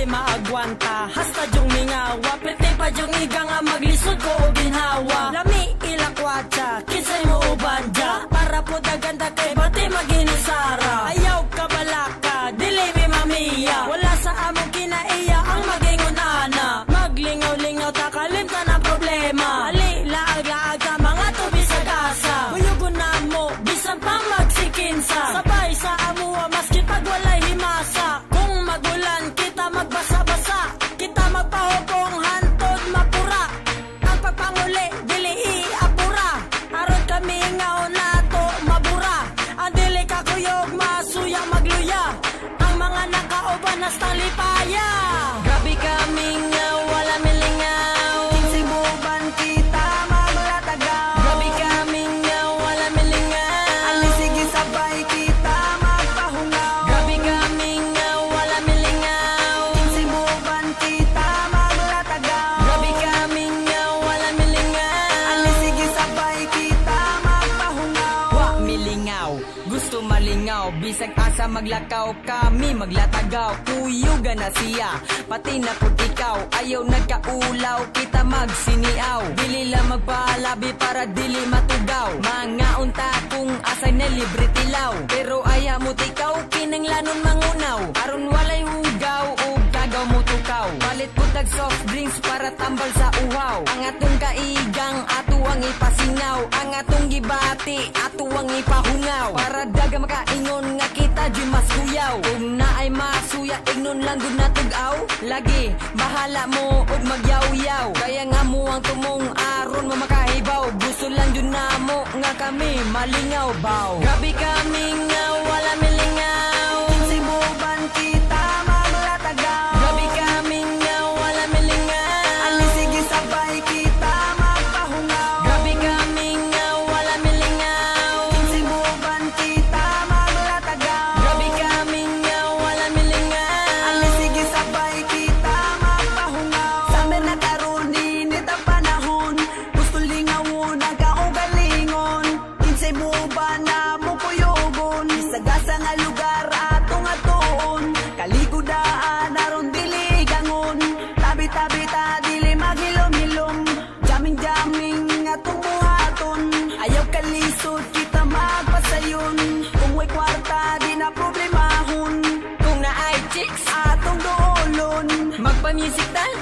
Maagwanta, hasta yung mingawa Pwede pa yung iga nga maglisod ko o ginhawa Lami ilakwatsa, kisay mo ubanja Para po daganda kay bati maginisara Ayaw ka balaka, dili mi mamiya Wala sa among kinaiya ang magingon ana Maglingaw-lingaw ta kalimta na problema Ali, laag-laag ka mga tubi sa gasa Buyugon na mo, bisan pa magsikinsa Sabay sa amuwa, maski pag walay himasa Kung magulan kita magbasa-basa Kita magpahupong hantod mapura Ang pagpanguli, dili iapura Aron kami ngaw na to mabura Ang dili kakuyog, masuya magluya Ang mga nakauban na stalipaya Grabe kami ngaw, wala milingaw Kinsibuban kita maglatagaw Grabe kami ngaw, wala milingaw Alisigi sabay kita magpahungaw Grabe kami ngaw, wala milingaw Kinsibuban kita maglatagaw Grabe kami ngaw, wala milingaw Alisigi sabay kita magpahungaw Wa milingaw, gusto malingaw Bisag asa maglakaw, kami maglatagaw Kuyugan na siya, pati na pud ikaw Ayaw nagkaulaw, kita magsiniaw Dili lang magpalabi para dili matugaw Mga unta kung asay na libre tilaw Pero ayaw mo tikaw, kinanglanon mangunaw Aron walay hugaw o gagaw mo tukaw Palit po tag soft drinks para tambal sa uhaw Ang atong kaigang, ato ang ipasingaw Ang atong gibati, ato ang ipahungaw Para daga makaingon nga kita di mas kuyaw Kung na ay masuya, ignon lang gud na tugaw Lagi, bahala mo og magyaw-yaw Kaya nga mo ang tumong aron mo makahibaw Gusto lang yun na mo nga kami malingaw baw Grabe kami nga wala milingaw Kinsibuban kita maglatagaw Grabe kami nga wala milingaw Alisigi sabay kita magpahungaw Grabe kami nga wala milingaw Kinsibuban kita maglatagaw Grabe kami nga wala milingaw Alisigi sabay kita magpahungaw Summer na karon init ang panahon Gusto lingawon ang kaugalingon Kinsibuban na mo kuyogon Isagasa nga lugar atong atoon Kaligudaan aron dili gangon Tabi-tabi ta dili maghilom-hilom Jaming-jaming atong buhaton Ayaw kalisod kita magpasayon Kung way kwarta di na problemahon Kung na ay chicks atong doolon Magpa-music tal